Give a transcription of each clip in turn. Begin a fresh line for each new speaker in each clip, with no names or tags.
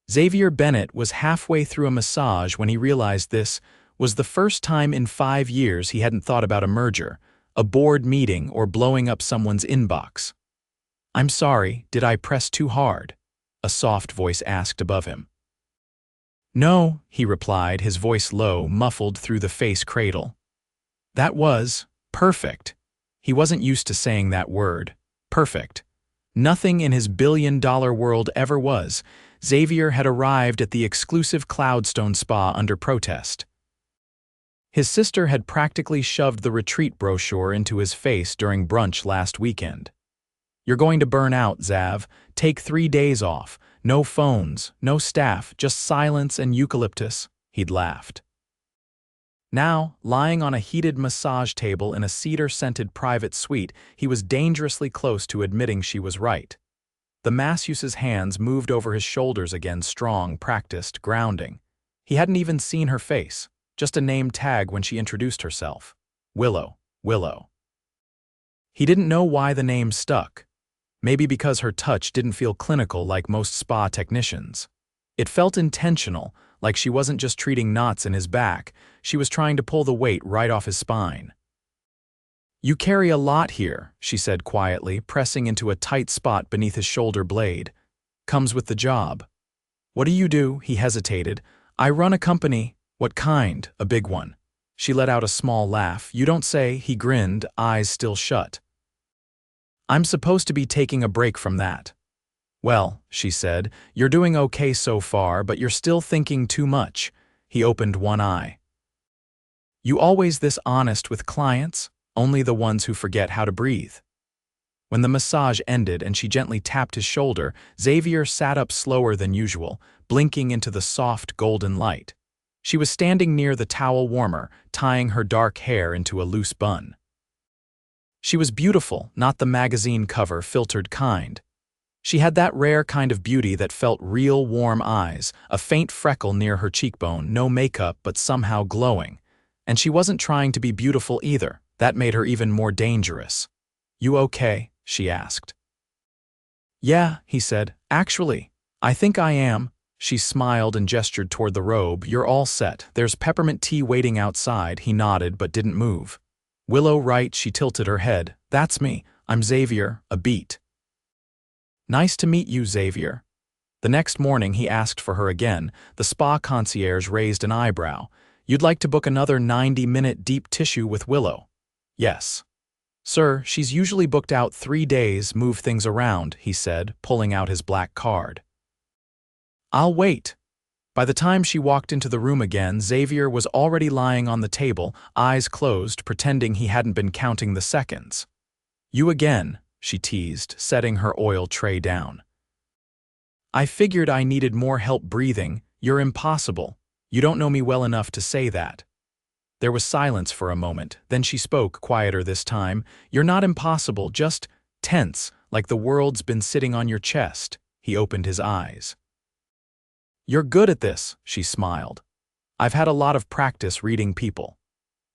Xavier Bennett was halfway through a massage when he realized this was the first time in 5 years he hadn't thought about a merger, a board meeting, or blowing up someone's inbox. "I'm sorry, did I press too hard?" a soft voice asked above him. "No," he replied, his voice low, muffled through the face cradle. That was perfect. He wasn't used to saying that word. Perfect. Nothing in his billion-dollar world ever was. Xavier had arrived at the exclusive Cloudstone spa under protest. His sister had practically shoved the retreat brochure into his face during brunch last weekend. "You're going to burn out, Xav. Take 3 days off. No phones, no staff, just silence and eucalyptus," he'd laughed. Now, lying on a heated massage table in a cedar-scented private suite, he was dangerously close to admitting she was right. The masseuse's hands moved over his shoulders again, strong, practiced, grounding. He hadn't even seen her face, just a name tag when she introduced herself. Willow, Willow. He didn't know why the name stuck. Maybe because her touch didn't feel clinical like most spa technicians. It felt intentional, like she wasn't just treating knots in his back, she was trying to pull the weight right off his spine. "You carry a lot here," she said quietly, pressing into a tight spot beneath his shoulder blade. "Comes with the job." "What do you do?" He hesitated. "I run a company." "What kind?" "A big one." She let out a small laugh. "You don't say," he grinned, eyes still shut. "I'm supposed to be taking a break from that." "Well," she said, "you're doing okay so far, but you're still thinking too much." He opened one eye. "You always this honest with clients?" "Only the ones who forget how to breathe." When the massage ended and she gently tapped his shoulder, Xavier sat up slower than usual, blinking into the soft golden light. She was standing near the towel warmer, tying her dark hair into a loose bun. She was beautiful, not the magazine cover filtered kind. She had that rare kind of beauty that felt real warm eyes, a faint freckle near her cheekbone, no makeup but somehow glowing. And she wasn't trying to be beautiful either. That made her even more dangerous. "You okay?" she asked. "Yeah," he said. "Actually, I think I am." She smiled and gestured toward the robe. "You're all set. There's peppermint tea waiting outside." He nodded but didn't move. "Willow, right?" She tilted her head. "That's me. I'm Xavier, a beat." "Nice to meet you, Xavier." The next morning he asked for her again. The spa concierge raised an eyebrow. "You'd like to book another 90-minute deep tissue with Willow?" "Yes." "Sir, she's usually booked out 3 days, move things around," he said, pulling out his black card. "I'll wait." By the time she walked into the room again, Xavier was already lying on the table, eyes closed, pretending he hadn't been counting the seconds. "You again," she teased, setting her oil tray down. "I figured I needed more help breathing. You're impossible. You don't know me well enough to say that." There was silence for a moment, then she spoke, quieter this time. "You're not impossible, just tense, like the world's been sitting on your chest." He opened his eyes. "You're good at this," she smiled. "I've had a lot of practice reading people."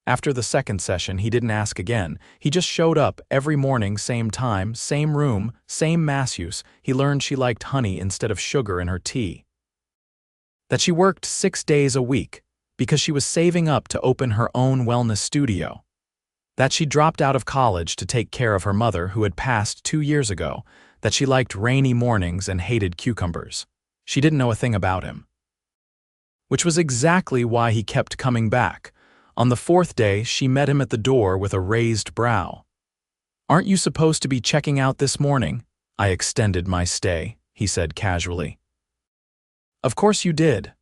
After the second session, he didn't ask again. He just showed up every morning, same time, same room, same masseuse. He learned she liked honey instead of sugar in her tea. That she worked 6 days a week, because she was saving up to open her own wellness studio. That she dropped out of college to take care of her mother who had passed 2 years ago. That she liked rainy mornings and hated cucumbers. She didn't know a thing about him. Which was exactly why he kept coming back. On the 4th day, she met him at the door with a raised brow. "Aren't you supposed to be checking out this morning?" "I extended my stay," he said casually. "Of course you did.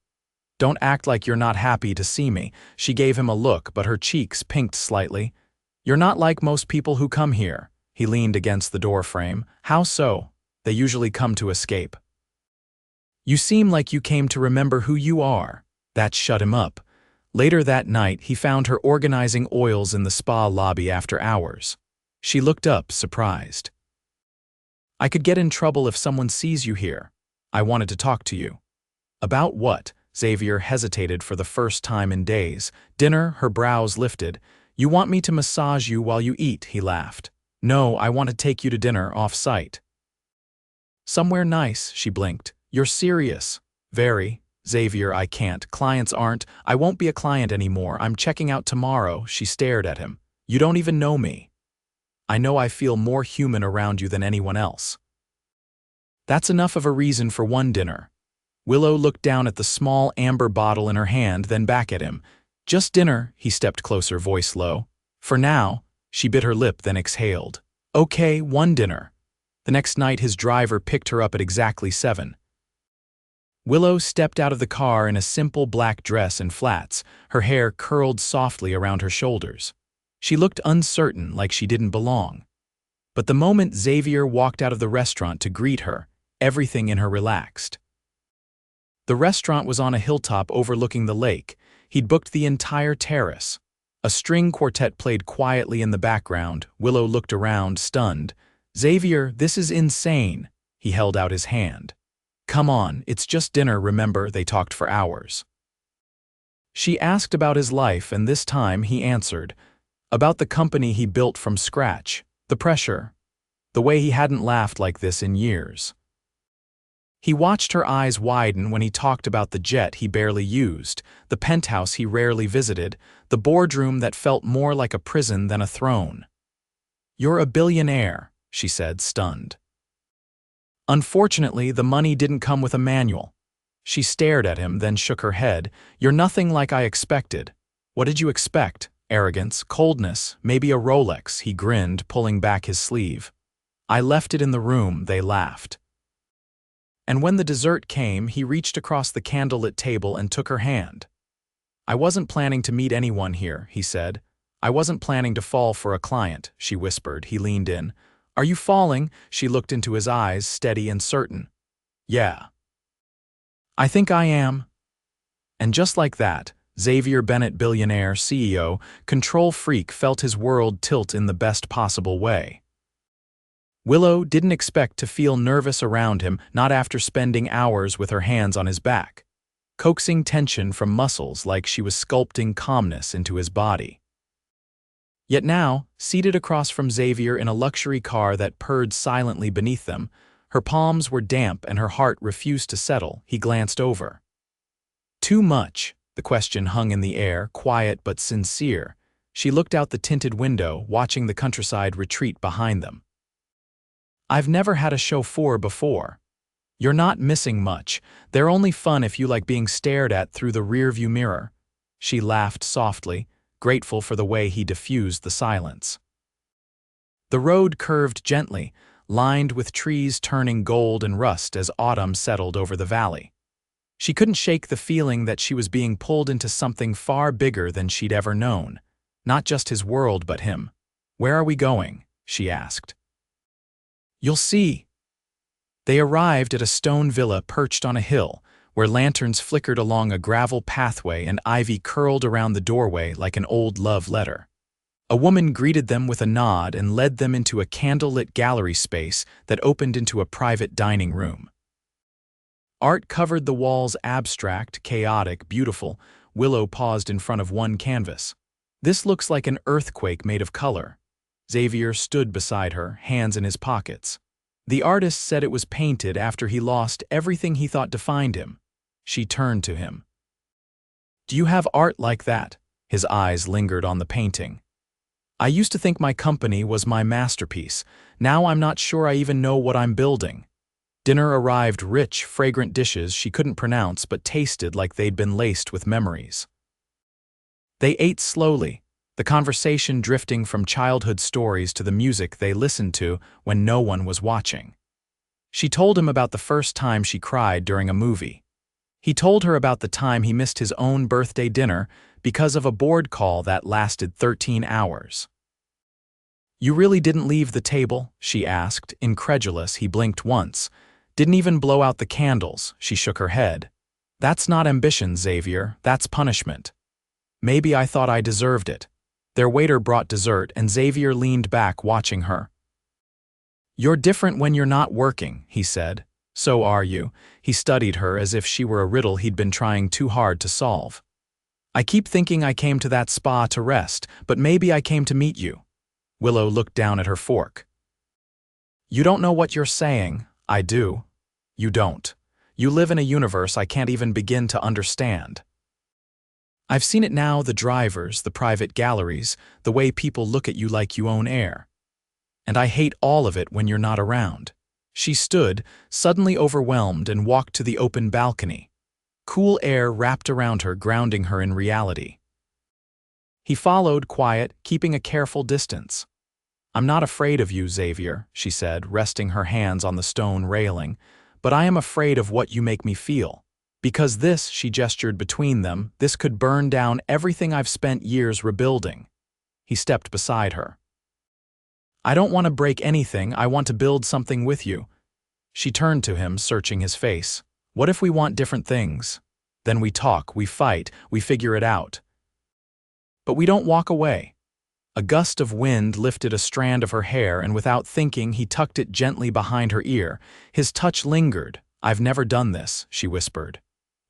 Don't act like you're not happy to see me." She gave him a look, but her cheeks pinked slightly. "You're not like most people who come here." He leaned against the door frame. "How so?" "They usually come to escape." "You seem like you came to remember who you are." That shut him up. Later that night, he found her organizing oils in the spa lobby after hours. She looked up, surprised. "I could get in trouble if someone sees you here. I wanted to talk to you." "About what?" Xavier hesitated for the first time in days. "Dinner," her brows lifted. "You want me to massage you while you eat," he laughed. "No, I want to take you to dinner off-site." "Somewhere nice," she blinked. "You're serious." Very. Xavier, I can't. Clients aren't. I won't be a client anymore. I'm checking out tomorrow. She stared at him. You don't even know me. I know I feel more human around you than anyone else. That's enough of a reason for one dinner. Willow looked down at the small amber bottle in her hand, then back at him. Just dinner, he stepped closer, voice low. For now. She bit her lip, then exhaled. Okay, one dinner. The next night his driver picked her up at exactly 7. Willow stepped out of the car in a simple black dress and flats, her hair curled softly around her shoulders. She looked uncertain, like she didn't belong. But the moment Xavier walked out of the restaurant to greet her, everything in her relaxed. The restaurant was on a hilltop overlooking the lake. He'd booked the entire terrace. A string quartet played quietly in the background. Willow looked around, stunned. Xavier, this is insane. He held out his hand. Come on, it's just dinner, remember, they talked for hours. She asked about his life, and this time he answered. About the company he built from scratch, the pressure, the way he hadn't laughed like this in years. He watched her eyes widen when he talked about the jet he barely used, the penthouse he rarely visited, the boardroom that felt more like a prison than a throne. You're a billionaire, she said, stunned. Unfortunately, the money didn't come with a manual. She stared at him, then shook her head. You're nothing like I expected. What did you expect? Arrogance, coldness, maybe a Rolex, he grinned, pulling back his sleeve. I left it in the room, they laughed. And when the dessert came, he reached across the candlelit table and took her hand. I wasn't planning to meet anyone here, he said. I wasn't planning to fall for a client, she whispered. He leaned in. Are you falling? She looked into his eyes, steady and certain. Yeah. I think I am. And just like that, Xavier Bennett, billionaire, CEO, control freak, felt his world tilt in the best possible way. Willow didn't expect to feel nervous around him, not after spending hours with her hands on his back, coaxing tension from muscles like she was sculpting calmness into his body. Yet now, seated across from Xavier in a luxury car that purred silently beneath them, her palms were damp and her heart refused to settle, he glanced over. Too much, the question hung in the air, quiet but sincere. She looked out the tinted window, watching the countryside retreat behind them. I've never had a chauffeur before. You're not missing much. They're only fun if you like being stared at through the rearview mirror. She laughed softly, grateful for the way he diffused the silence. The road curved gently, lined with trees turning gold and rust as autumn settled over the valley. She couldn't shake the feeling that she was being pulled into something far bigger than she'd ever known. Not just his world, but him. Where are we going? She asked. You'll see. They arrived at a stone villa perched on a hill, where lanterns flickered along a gravel pathway and ivy curled around the doorway like an old love letter. A woman greeted them with a nod and led them into a candlelit gallery space that opened into a private dining room. Art covered the walls, abstract, chaotic, beautiful. Willow paused in front of one canvas. This looks like an earthquake made of color. Xavier stood beside her, hands in his pockets. The artist said it was painted after he lost everything he thought defined him. She turned to him. Do you have art like that? His eyes lingered on the painting. I used to think my company was my masterpiece. Now I'm not sure I even know what I'm building. Dinner arrived, rich, fragrant dishes she couldn't pronounce but tasted like they'd been laced with memories. They ate slowly, the conversation drifting from childhood stories to the music they listened to when no one was watching. She told him about the first time she cried during a movie. He told her about the time he missed his own birthday dinner because of a board call that lasted 13 hours. You really didn't leave the table? She asked, incredulous. He blinked once. Didn't even blow out the candles. She shook her head. That's not ambition, Xavier. That's punishment. Maybe I thought I deserved it. Their waiter brought dessert, and Xavier leaned back, watching her. You're different when you're not working, he said. So are you. He studied her as if she were a riddle he'd been trying too hard to solve. I keep thinking I came to that spa to rest, but maybe I came to meet you. Willow looked down at her fork. You don't know what you're saying. I do. You don't. You live in a universe I can't even begin to understand. I've seen it now, the drivers, the private galleries, the way people look at you like you own air. And I hate all of it when you're not around. She stood, suddenly overwhelmed, and walked to the open balcony. Cool air wrapped around her, grounding her in reality. He followed, quiet, keeping a careful distance. I'm not afraid of you, Xavier, she said, resting her hands on the stone railing, but I am afraid of what you make me feel. Because this, she gestured between them, this could burn down everything I've spent years rebuilding. He stepped beside her. I don't want to break anything, I want to build something with you. She turned to him, searching his face. What if we want different things? Then we talk, we fight, we figure it out. But we don't walk away. A gust of wind lifted a strand of her hair, and without thinking, he tucked it gently behind her ear. His touch lingered. I've never done this, she whispered.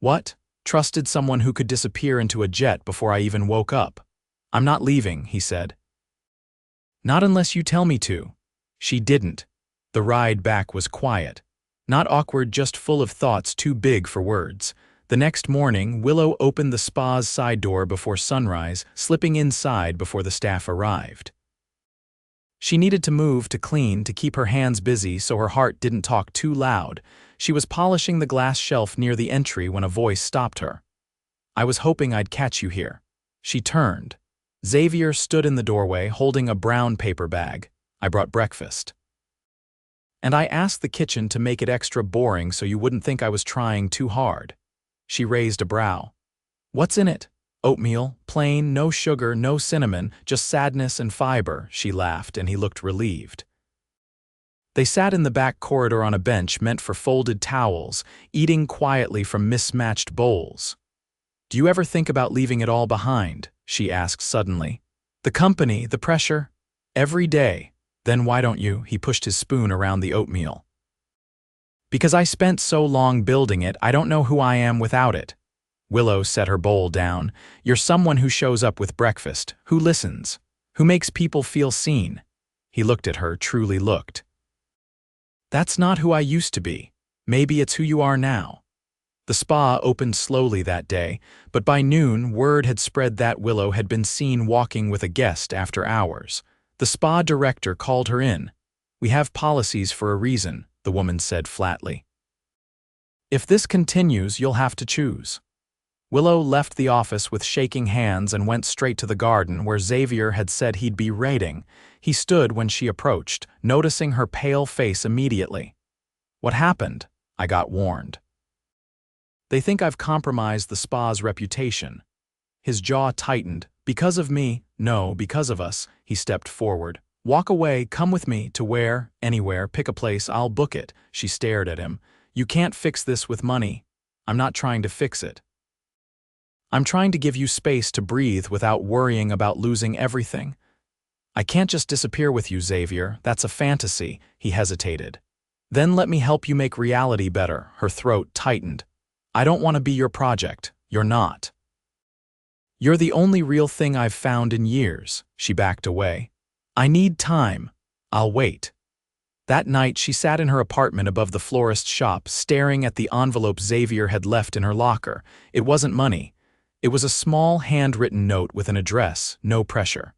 What? Trusted someone who could disappear into a jet before I even woke up. I'm not leaving, he said. Not unless you tell me to. She didn't. The ride back was quiet. Not awkward, just full of thoughts too big for words. The next morning, Willow opened the spa's side door before sunrise, slipping inside before the staff arrived. She needed to move, to clean, to keep her hands busy so her heart didn't talk too loud. She was polishing the glass shelf near the entry when a voice stopped her. I was hoping I'd catch you here. She turned. Xavier stood in the doorway, holding a brown paper bag. I brought breakfast. And I asked the kitchen to make it extra boring so you wouldn't think I was trying too hard. She raised a brow. What's in it? Oatmeal, plain, no sugar, no cinnamon, just sadness and fiber, she laughed, and he looked relieved. They sat in the back corridor on a bench meant for folded towels, eating quietly from mismatched bowls. Do you ever think about leaving it all behind? She asked suddenly. The company, the pressure? Every day. Then why don't you? He pushed his spoon around the oatmeal. Because I spent so long building it, I don't know who I am without it. Willow set her bowl down. You're someone who shows up with breakfast, who listens, who makes people feel seen. He looked at her, truly looked. That's not who I used to be. Maybe it's who you are now. The spa opened slowly that day, but by noon, word had spread that Willow had been seen walking with a guest after hours. The spa director called her in. We have policies for a reason, the woman said flatly. If this continues, you'll have to choose. Willow left the office with shaking hands and went straight to the garden where Xavier had said he'd be raiding. He stood when she approached, noticing her pale face immediately. What happened? I got warned. They think I've compromised the spa's reputation. His jaw tightened. Because of me? No, because of us. He stepped forward. Walk away, come with me, to where? Anywhere, pick a place, I'll book it. She stared at him. You can't fix this with money. I'm not trying to fix it. I'm trying to give you space to breathe without worrying about losing everything. I can't just disappear with you, Xavier. That's a fantasy. He hesitated. Then let me help you make reality better. Her throat tightened. I don't want to be your project. You're not. You're the only real thing I've found in years. She backed away. I need time. I'll wait. That night, she sat in her apartment above the florist's shop, staring at the envelope Xavier had left in her locker. It wasn't money. It was a small, handwritten note with an address, no pressure.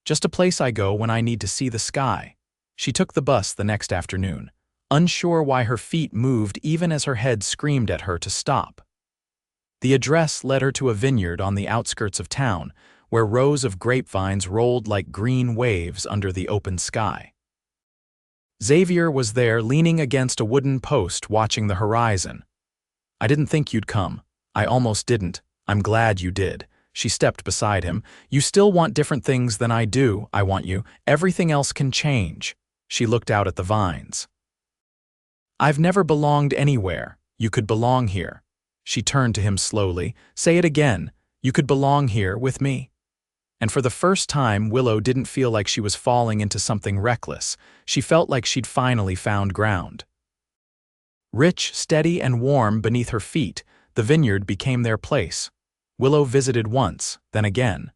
Just a place I go when I need to see the sky. She took the bus the next afternoon, unsure why her feet moved even as her head screamed at her to stop. The address led her to a vineyard on the outskirts of town, where rows of grapevines rolled like green waves under the open sky. Xavier was there, leaning against a wooden post, watching the horizon. I didn't think you'd come. I almost didn't. I'm glad you did. She stepped beside him. You still want different things than I do. I want you. Everything else can change. She looked out at the vines. I've never belonged anywhere. You could belong here. She turned to him slowly. Say it again. You could belong here with me. And for the first time, Willow didn't feel like she was falling into something reckless. She felt like she'd finally found ground. Rich, steady, and warm beneath her feet, the vineyard became their place. Willow visited once, then again.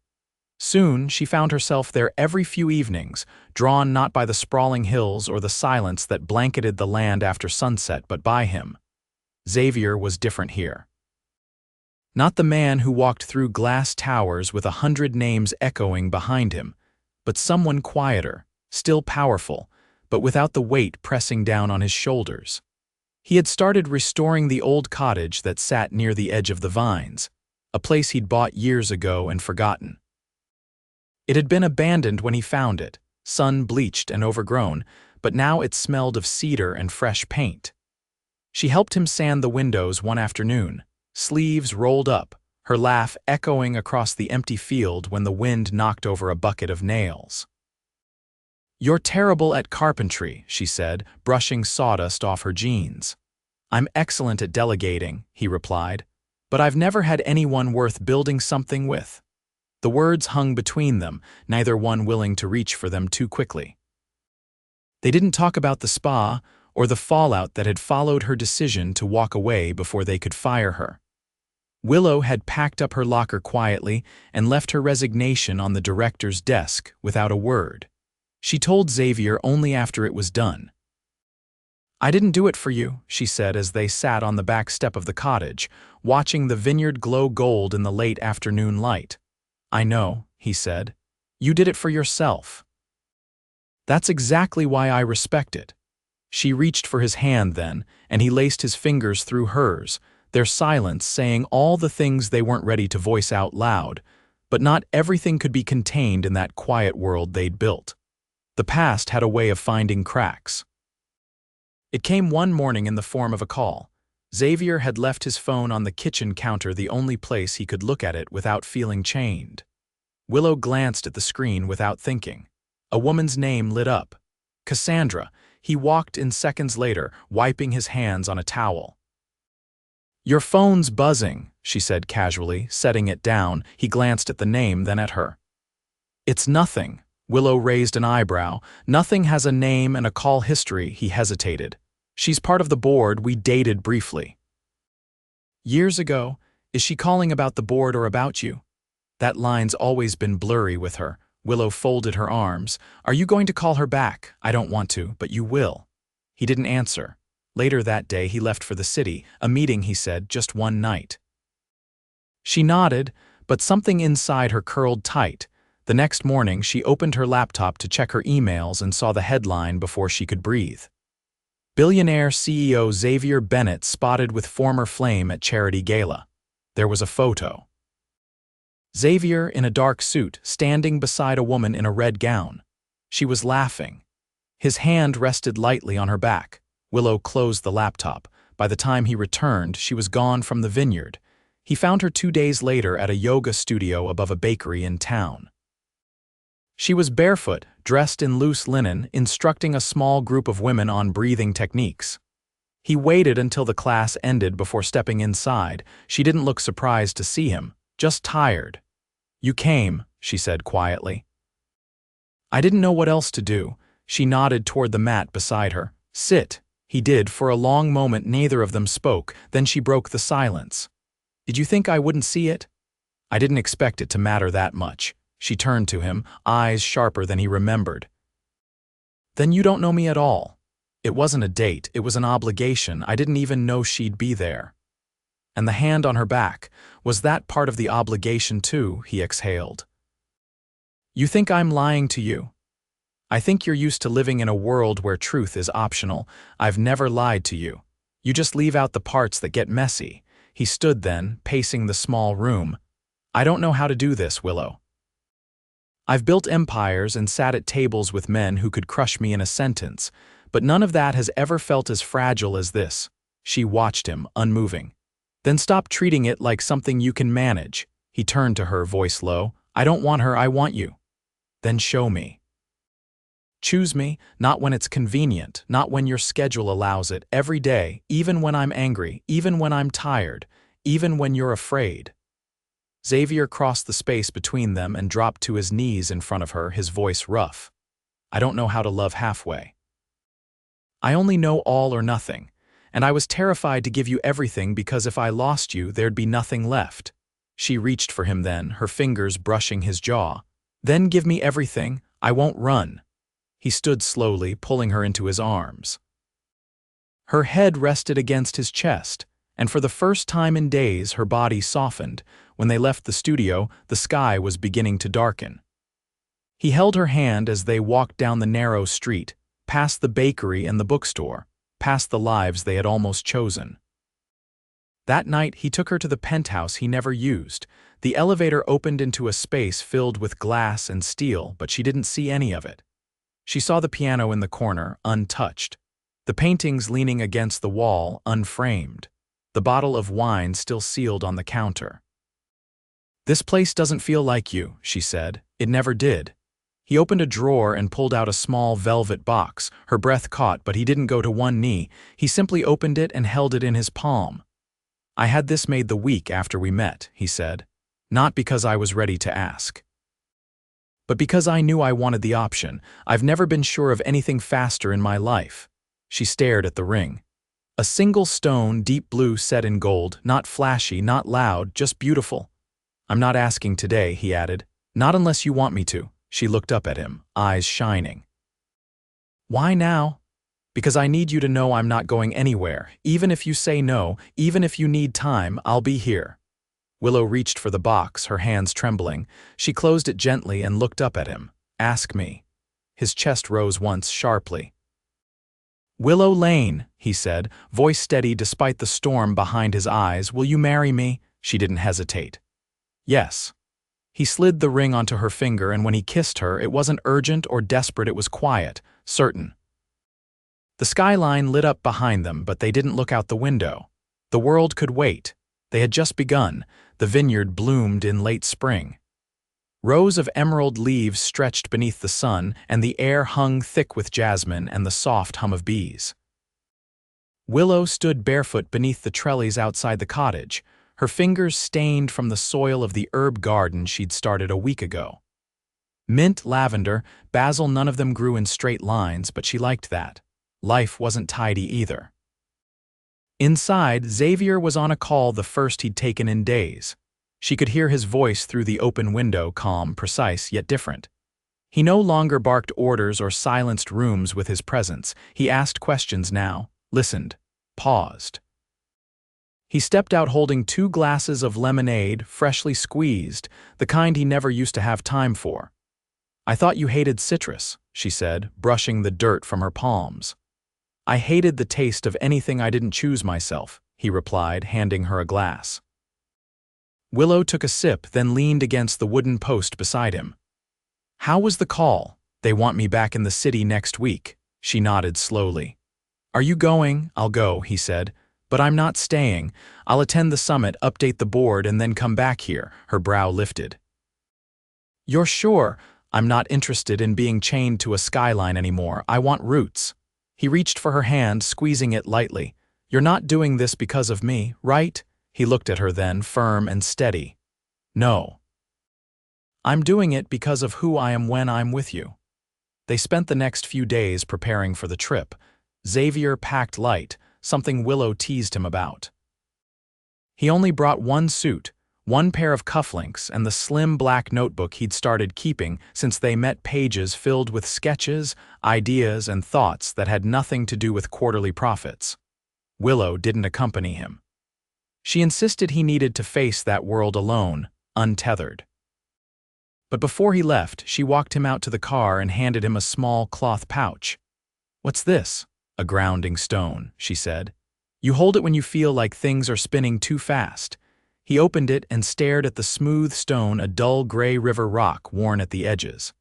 Soon, she found herself there every few evenings, drawn not by the sprawling hills or the silence that blanketed the land after sunset, but by him. Xavier was different here. Not the man who walked through glass towers with 100 names echoing behind him, but someone quieter, still powerful, but without the weight pressing down on his shoulders. He had started restoring the old cottage that sat near the edge of the vines, a place he'd bought years ago and forgotten. It had been abandoned when he found it, sun-bleached and overgrown, but now it smelled of cedar and fresh paint. She helped him sand the windows one afternoon, sleeves rolled up, her laugh echoing across the empty field when the wind knocked over a bucket of nails. "You're terrible at carpentry," she said, brushing sawdust off her jeans. "I'm excellent at delegating," he replied, "but I've never had anyone worth building something with." The words hung between them, neither one willing to reach for them too quickly. They didn't talk about the spa or the fallout that had followed her decision to walk away before they could fire her. Willow had packed up her locker quietly and left her resignation on the director's desk without a word. She told Xavier only after it was done. "I didn't do it for you," she said as they sat on the back step of the cottage, watching the vineyard glow gold in the late afternoon light. "I know," he said. "You did it for yourself." "That's exactly why I respect it." She reached for his hand then, and he laced his fingers through hers, their silence saying all the things they weren't ready to voice out loud, but not everything could be contained in that quiet world they'd built. The past had a way of finding cracks. It came one morning in the form of a call. Xavier had left his phone on the kitchen counter, the only place he could look at it without feeling chained. Willow glanced at the screen without thinking. A woman's name lit up. Cassandra. He walked in seconds later, wiping his hands on a towel. "Your phone's buzzing," she said casually, setting it down. He glanced at the name, then at her. "It's nothing." Willow raised an eyebrow. "Nothing has a name and a call history," he hesitated. "She's part of the board, we dated briefly." "Years ago? Is she calling about the board or about you?" That line's always been blurry with her. Willow folded her arms. "Are you going to call her back?" "I don't want to, but you will." He didn't answer. Later that day he left for the city, a meeting, he said, just one night. She nodded, but something inside her curled tight. The next morning she opened her laptop to check her emails and saw the headline before she could breathe. "Billionaire CEO Xavier Bennett spotted with former flame at charity gala." There was a photo. Xavier in a dark suit, standing beside a woman in a red gown. She was laughing. His hand rested lightly on her back. Willow closed the laptop. By the time he returned, she was gone from the vineyard. He found her 2 days later at a yoga studio above a bakery in town. She was barefoot, dressed in loose linen, instructing a small group of women on breathing techniques. He waited until the class ended before stepping inside. She didn't look surprised to see him, just tired. "You came," she said quietly. "I didn't know what else to do." She nodded toward the mat beside her. "Sit." He did. For a long moment neither of them spoke, then she broke the silence. "Did you think I wouldn't see it?" "I didn't expect it to matter that much." She turned to him, eyes sharper than he remembered. "Then you don't know me at all." "It wasn't a date, it was an obligation. I didn't even know she'd be there." And the hand on her back, was that part of the obligation too? He exhaled. "You think I'm lying to you?" "I think you're used to living in a world where truth is optional. I've never lied to you. You just leave out the parts that get messy." He stood then, pacing the small room. "I don't know how to do this, Willow. I've built empires and sat at tables with men who could crush me in a sentence, but none of that has ever felt as fragile as this." She watched him, unmoving. "Then stop treating it like something you can manage." He turned to her, voice low. "I don't want her, I want you." "Then show me. Choose me, not when it's convenient, not when your schedule allows it, every day, even when I'm angry, even when I'm tired, even when you're afraid." Xavier crossed the space between them and dropped to his knees in front of her, his voice rough. "I don't know how to love halfway. I only know all or nothing, and I was terrified to give you everything because if I lost you, there'd be nothing left." She reached for him then, her fingers brushing his jaw. "Then give me everything, I won't run." He stood slowly, pulling her into his arms. Her head rested against his chest. and for the first time in days her body softened. When they left the studio, the sky was beginning to darken. He held her hand as they walked down the narrow street, past the bakery and the bookstore, past the lives they had almost chosen. That night, he took her to the penthouse he never used. The elevator opened into a space filled with glass and steel, but she didn't see any of it. She saw the piano in the corner, untouched. The paintings leaning against the wall, unframed. The bottle of wine still sealed on the counter. "This place doesn't feel like you," she said. "It never did." He opened a drawer and pulled out a small velvet box. Her breath caught, but he didn't go to one knee. He simply opened it and held it in his palm. "I had this made the week after we met," he said. "Not because I was ready to ask, but because I knew I wanted the option. I've never been sure of anything faster in my life." She stared at the ring. A single stone, deep blue set in gold, not flashy, not loud, just beautiful. "I'm not asking today," he added. "Not unless you want me to." She looked up at him, eyes shining. "Why now?" "Because I need you to know I'm not going anywhere. Even if you say no, even if you need time, I'll be here." Willow reached for the box, her hands trembling. She closed it gently and looked up at him. "Ask me." His chest rose once sharply. "Willow Lane," he said, voice steady despite the storm behind his eyes, "will you marry me?" She didn't hesitate. "Yes." He slid the ring onto her finger, and when he kissed her, it wasn't urgent or desperate, it was quiet, certain. The skyline lit up behind them, but they didn't look out the window. The world could wait. They had just begun. The vineyard bloomed in late spring. Rows of emerald leaves stretched beneath the sun, and the air hung thick with jasmine and the soft hum of bees. Willow stood barefoot beneath the trellis outside the cottage, her fingers stained from the soil of the herb garden she'd started a week ago. Mint, lavender, basil, none of them grew in straight lines, but she liked that. Life wasn't tidy either. Inside, Xavier was on a call, the first he'd taken in days. She could hear his voice through the open window, calm, precise, yet different. He no longer barked orders or silenced rooms with his presence. He asked questions now, listened, paused. He stepped out holding 2 glasses of lemonade, freshly squeezed, the kind he never used to have time for. "I thought you hated citrus," she said, brushing the dirt from her palms. "I hated the taste of anything I didn't choose myself," he replied, handing her a glass. Willow took a sip, then leaned against the wooden post beside him. "How was the call?" "They want me back in the city next week." She nodded slowly. "Are you going?" "I'll go," he said. "But I'm not staying. I'll attend the summit, update the board, and then come back here." Her brow lifted. "You're sure?" "I'm not interested in being chained to a skyline anymore. I want roots." He reached for her hand, squeezing it lightly. "You're not doing this because of me, right?" He looked at her then, firm and steady. "No. I'm doing it because of who I am when I'm with you." They spent the next few days preparing for the trip. Xavier packed light, something Willow teased him about. He only brought one suit, one pair of cufflinks, and the slim black notebook he'd started keeping since they met, pages filled with sketches, ideas, and thoughts that had nothing to do with quarterly profits. Willow didn't accompany him. She insisted he needed to face that world alone, untethered. But before he left, she walked him out to the car and handed him a small cloth pouch. "What's this?" "A grounding stone," she said. "You hold it when you feel like things are spinning too fast." He opened it and stared at the smooth stone, a dull gray river rock worn at the edges.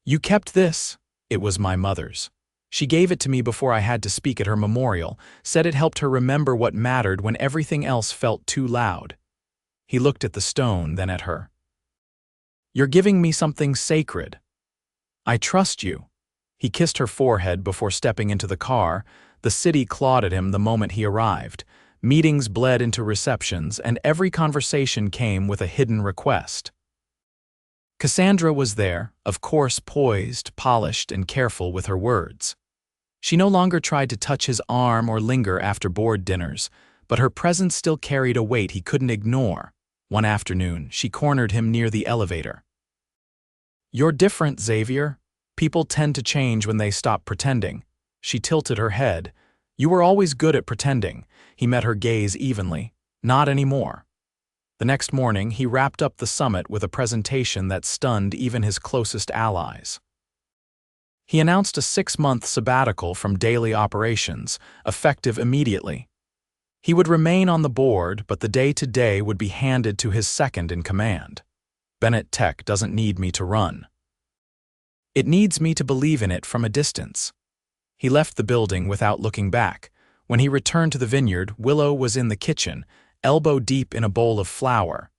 "You kept this?" "It was my mother's. She gave it to me before I had to speak at her memorial, said it helped her remember what mattered when everything else felt too loud." He looked at the stone, then at her. "You're giving me something sacred. I trust you." He kissed her forehead before stepping into the car. The city clawed at him the moment he arrived. Meetings bled into receptions, and every conversation came with a hidden request. Cassandra was there, of course, poised, polished, and careful with her words. She no longer tried to touch his arm or linger after board dinners, but her presence still carried a weight he couldn't ignore. One afternoon, she cornered him near the elevator. "You're different, Xavier. People tend to change when they stop pretending." She tilted her head. You were always good at pretending. He met her gaze evenly. Not anymore. The next morning, he wrapped up the summit with a presentation that stunned even his closest allies. He announced a 6-month sabbatical from daily operations, effective immediately. He would remain on the board, but the day-to-day would be handed to his second-in-command. Bennett Tech doesn't need me to run. It needs me to believe in it from a distance. He left the building without looking back. When he returned to the vineyard, Willow was in the kitchen, elbow deep in a bowl of flour.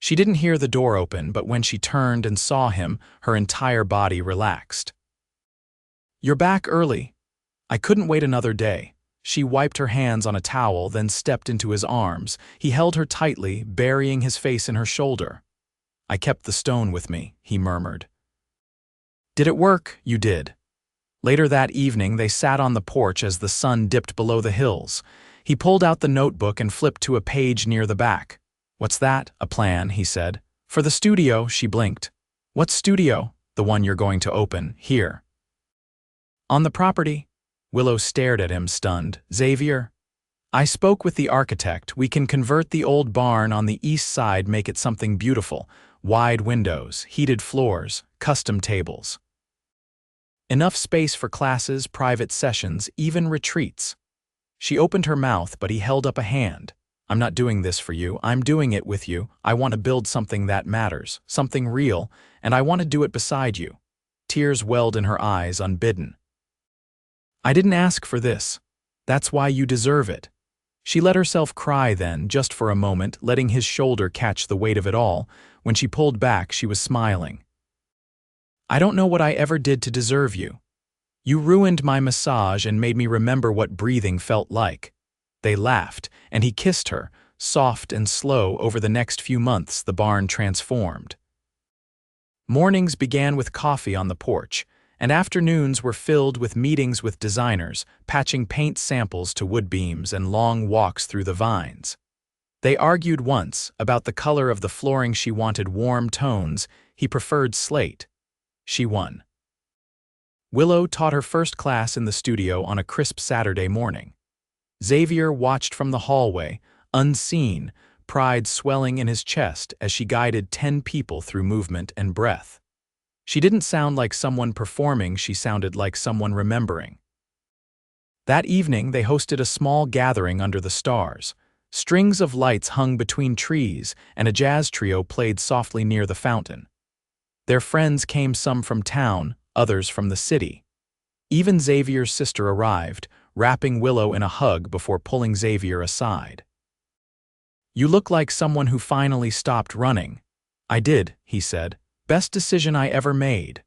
She didn't hear the door open, but when she turned and saw him, her entire body relaxed. "You're back early." "I couldn't wait another day." She wiped her hands on a towel, then stepped into his arms. He held her tightly, burying his face in her shoulder. "I kept the stone with me," he murmured. "Did it work?" "You did." Later that evening, they sat on the porch as the sun dipped below the hills. He pulled out the notebook and flipped to a page near the back. "What's that?" "A plan," he said. "For the studio," she blinked. "What studio?" "The one you're going to open, here." "On the property?" Willow stared at him, stunned. "Xavier?" "I spoke with the architect. We can convert the old barn on the east side, make it something beautiful. Wide windows, heated floors, custom tables. Enough space for classes, private sessions, even retreats." She opened her mouth, but he held up a hand. "I'm not doing this for you. I'm doing it with you. I want to build something that matters, something real, and I want to do it beside you." Tears welled in her eyes, unbidden. "I didn't ask for this. That's why you deserve it." She let herself cry then, just for a moment, letting his shoulder catch the weight of it all. When she pulled back, she was smiling. "I don't know what I ever did to deserve you. You ruined my massage and made me remember what breathing felt like." They laughed, and he kissed her, soft and slow. Over the next few months, the barn transformed. Mornings began with coffee on the porch, and afternoons were filled with meetings with designers, patching paint samples to wood beams and long walks through the vines. They argued once about the color of the flooring. She wanted warm tones, he preferred slate. She won. Willow taught her first class in the studio on a crisp Saturday morning. Xavier watched from the hallway, unseen, pride swelling in his chest as she guided 10 people through movement and breath. She didn't sound like someone performing, she sounded like someone remembering. That evening, they hosted a small gathering under the stars. Strings of lights hung between trees, and a jazz trio played softly near the fountain. Their friends came, some from town, others from the city. Even Xavier's sister arrived, wrapping Willow in a hug before pulling Xavier aside. "You look like someone who finally stopped running." "I did," he said. "Best decision I ever made."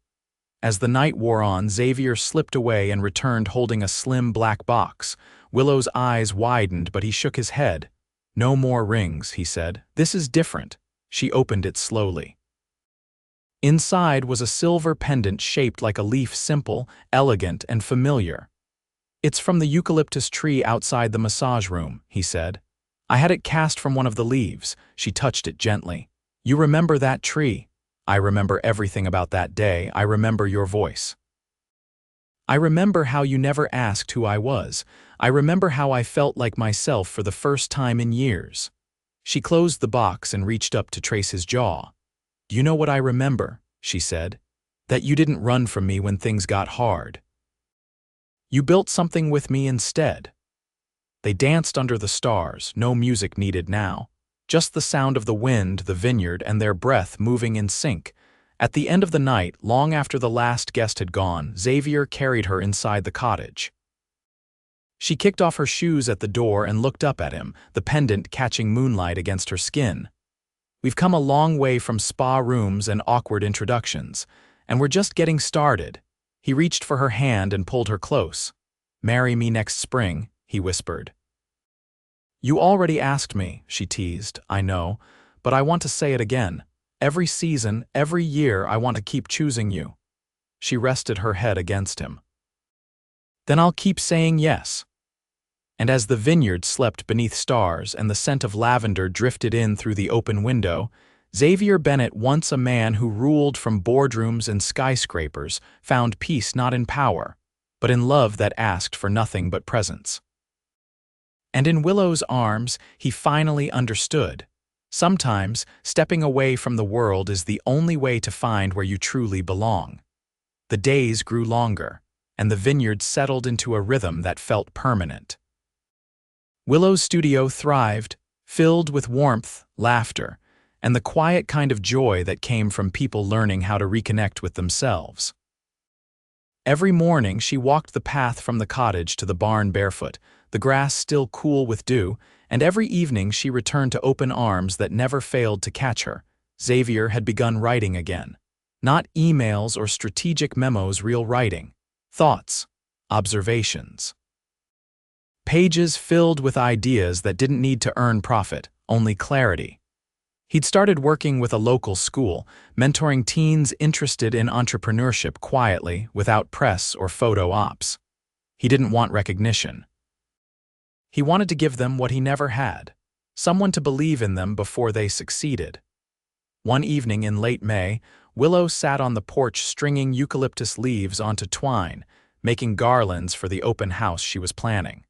As the night wore on, Xavier slipped away and returned holding a slim black box. Willow's eyes widened, but he shook his head. "No more rings," he said. "This is different." She opened it slowly. Inside was a silver pendant shaped like a leaf, simple, elegant, and familiar. "It's from the eucalyptus tree outside the massage room," he said. "I had it cast from one of the leaves." She touched it gently. "You remember that tree?" "I remember everything about that day. I remember your voice. I remember how you never asked who I was. I remember how I felt like myself for the first time in years." She closed the box and reached up to trace his jaw. "Do you know what I remember?" she said. "That you didn't run from me when things got hard. You built something with me instead." They danced under the stars, no music needed now. Just the sound of the wind, the vineyard, and their breath moving in sync. At the end of the night, long after the last guest had gone, Xavier carried her inside the cottage. She kicked off her shoes at the door and looked up at him, the pendant catching moonlight against her skin. "We've come a long way from spa rooms and awkward introductions, and we're just getting started." He reached for her hand and pulled her close. "Marry me next spring," he whispered. "You already asked me," she teased. "I know, but I want to say it again. Every season, every year, I want to keep choosing you." She rested her head against him. "Then I'll keep saying yes." And as the vineyard slept beneath stars and the scent of lavender drifted in through the open window, Xavier Bennett, once a man who ruled from boardrooms and skyscrapers, found peace not in power, but in love that asked for nothing but presence. And in Willow's arms, he finally understood. Sometimes, stepping away from the world is the only way to find where you truly belong. The days grew longer, and the vineyard settled into a rhythm that felt permanent. Willow's studio thrived, filled with warmth, laughter, and the quiet kind of joy that came from people learning how to reconnect with themselves. Every morning she walked the path from the cottage to the barn barefoot, the grass still cool with dew, and every evening she returned to open arms that never failed to catch her. Xavier had begun writing again. Not emails or strategic memos, real writing. Thoughts, observations. Pages filled with ideas that didn't need to earn profit, only clarity. He'd started working with a local school, mentoring teens interested in entrepreneurship quietly, without press or photo ops. He didn't want recognition. He wanted to give them what he never had, someone to believe in them before they succeeded. One evening in late May, Willow sat on the porch stringing eucalyptus leaves onto twine, making garlands for the open house she was planning.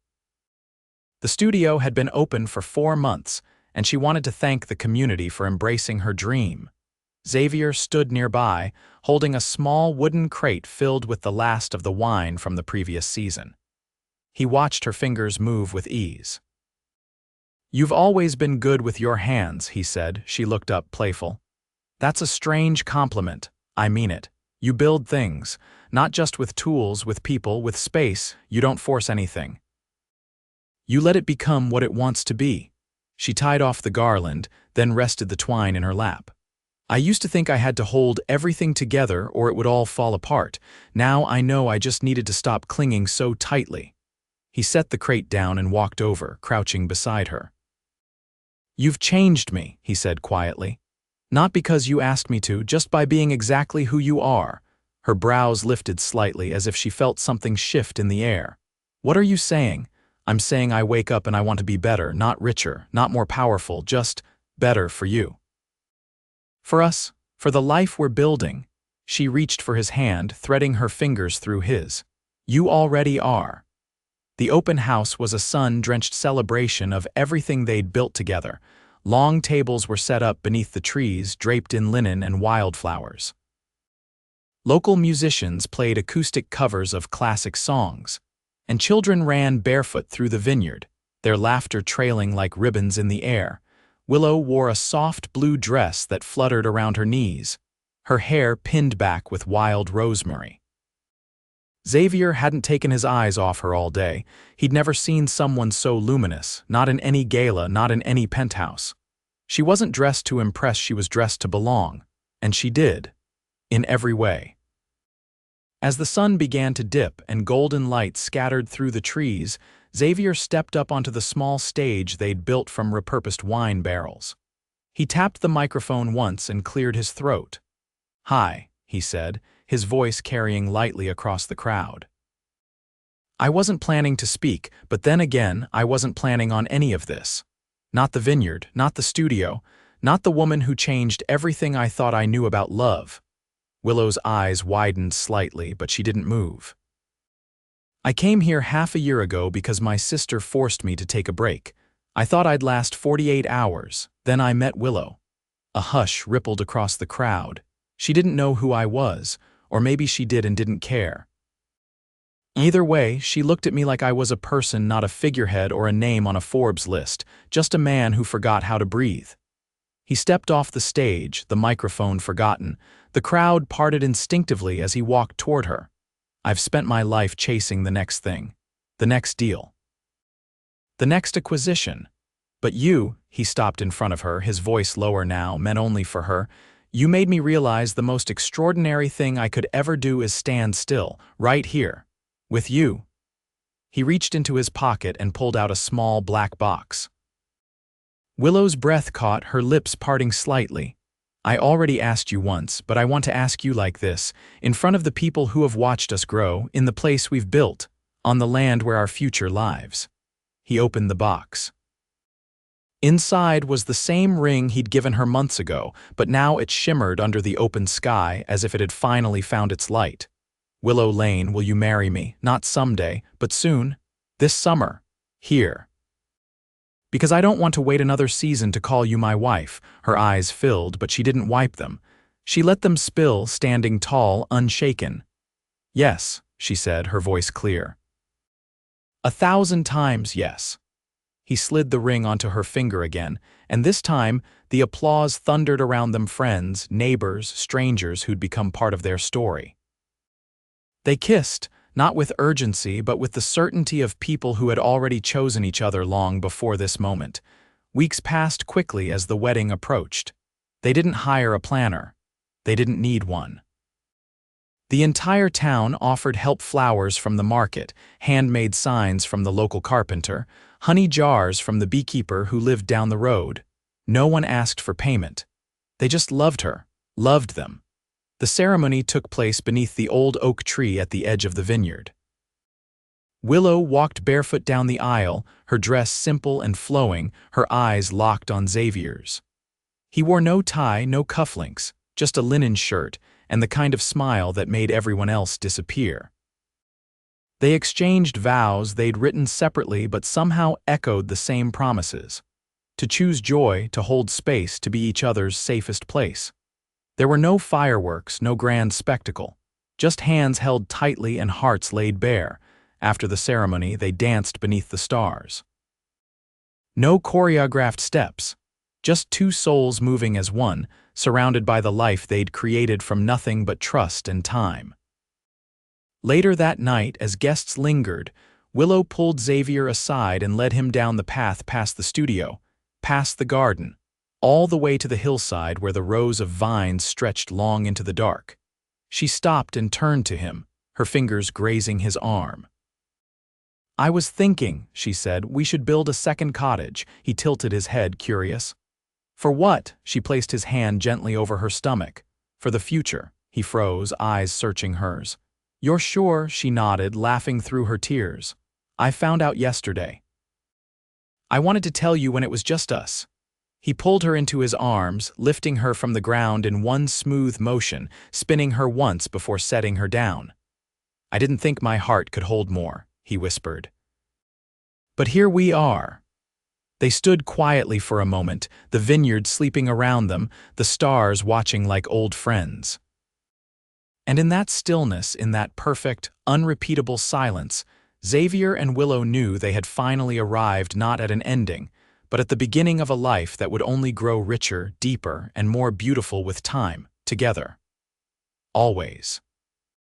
The studio had been open for 4 months, and she wanted to thank the community for embracing her dream. Xavier stood nearby, holding a small wooden crate filled with the last of the wine from the previous season. He watched her fingers move with ease. "You've always been good with your hands," he said. She looked up, playful. "That's a strange compliment. I mean it. You build things, not just with tools, with people, with space. You don't force anything. You let it become what it wants to be." She tied off the garland, then rested the twine in her lap. "I used to think I had to hold everything together or it would all fall apart. Now I know I just needed to stop clinging so tightly." He set the crate down and walked over, crouching beside her. "You've changed me," he said quietly. "Not because you asked me to, just by being exactly who you are." Her brows lifted slightly as if she felt something shift in the air. "What are you saying?" "I'm saying I wake up and I want to be better, not richer, not more powerful, just better for you. For us, for the life we're building." She reached for his hand, threading her fingers through his. "You already are." The open house was a sun-drenched celebration of everything they'd built together. Long tables were set up beneath the trees, draped in linen and wildflowers. Local musicians played acoustic covers of classic songs, and children ran barefoot through the vineyard, their laughter trailing like ribbons in the air. Willow wore a soft blue dress that fluttered around her knees, her hair pinned back with wild rosemary. Xavier hadn't taken his eyes off her all day. He'd never seen someone so luminous, not in any gala, not in any penthouse. She wasn't dressed to impress, she was dressed to belong, and she did, in every way. As the sun began to dip and golden light scattered through the trees, Xavier stepped up onto the small stage they'd built from repurposed wine barrels. He tapped the microphone once and cleared his throat. "Hi," he said, his voice carrying lightly across the crowd. "I wasn't planning to speak, but then again, I wasn't planning on any of this. Not the vineyard, not the studio, not the woman who changed everything I thought I knew about love." Willow's eyes widened slightly, but she didn't move. "I came here half a year ago because my sister forced me to take a break. I thought I'd last 48 hours. Then I met Willow." A hush rippled across the crowd. She didn't know who I was, or maybe she did and didn't care. Either way, she looked at me like I was a person, not a figurehead or a name on a Forbes list, just a man who forgot how to breathe. He stepped off the stage, the microphone forgotten. The crowd parted instinctively as he walked toward her. "I've spent my life chasing the next thing, the next deal, the next acquisition. But you," he stopped in front of her, his voice lower now, meant only for her, "you made me realize the most extraordinary thing I could ever do is stand still, right here, with you." He reached into his pocket and pulled out a small black box. Willow's breath caught, her lips parting slightly. "I already asked you once, but I want to ask you like this, in front of the people who have watched us grow, in the place we've built, on the land where our future lives." He opened the box. Inside was the same ring he'd given her months ago, but now it shimmered under the open sky as if it had finally found its light. "Willow Lane, will you marry me? Not someday, but soon. This summer. Here." Because I don't want to wait another season to call you my wife." Her eyes filled, but she didn't wipe them. She let them spill, standing tall, unshaken. "Yes," she said, her voice clear. 1,000 times yes. He slid the ring onto her finger again, and this time the applause thundered around them, friends, neighbors, strangers who'd become part of their story. They kissed, not with urgency but with the certainty of people who had already chosen each other long before this moment. Weeks passed quickly as the wedding approached. They didn't hire a planner. They didn't need one. The entire town offered help: flowers from the market, handmade signs from the local carpenter, honey jars from the beekeeper who lived down the road. No one asked for payment. They just loved her, loved them. The ceremony took place beneath the old oak tree at the edge of the vineyard. Willow walked barefoot down the aisle, her dress simple and flowing, her eyes locked on Xavier's. He wore no tie, no cufflinks, just a linen shirt, and the kind of smile that made everyone else disappear. They exchanged vows they'd written separately but somehow echoed the same promises. To choose joy, to hold space, to be each other's safest place. There were no fireworks, no grand spectacle. Just hands held tightly and hearts laid bare. After the ceremony, they danced beneath the stars. No choreographed steps. Just two souls moving as one, surrounded by the life they'd created from nothing but trust and time. Later that night, as guests lingered, Willow pulled Xavier aside and led him down the path past the studio, past the garden, all the way to the hillside where the rows of vines stretched long into the dark. She stopped and turned to him, her fingers grazing his arm. "I was thinking," she said, "we should build a second cottage." He tilted his head, curious. "For what?" She placed his hand gently over her stomach. "For the future." He froze, eyes searching hers. "You're sure?" She nodded, laughing through her tears. "I found out yesterday. I wanted to tell you when it was just us." He pulled her into his arms, lifting her from the ground in one smooth motion, spinning her once before setting her down. "I didn't think my heart could hold more," he whispered. "But here we are." They stood quietly for a moment, the vineyard sleeping around them, the stars watching like old friends. And in that stillness, in that perfect, unrepeatable silence, Xavier and Willow knew they had finally arrived not at an ending, but at the beginning of a life that would only grow richer, deeper, and more beautiful with time, together. Always.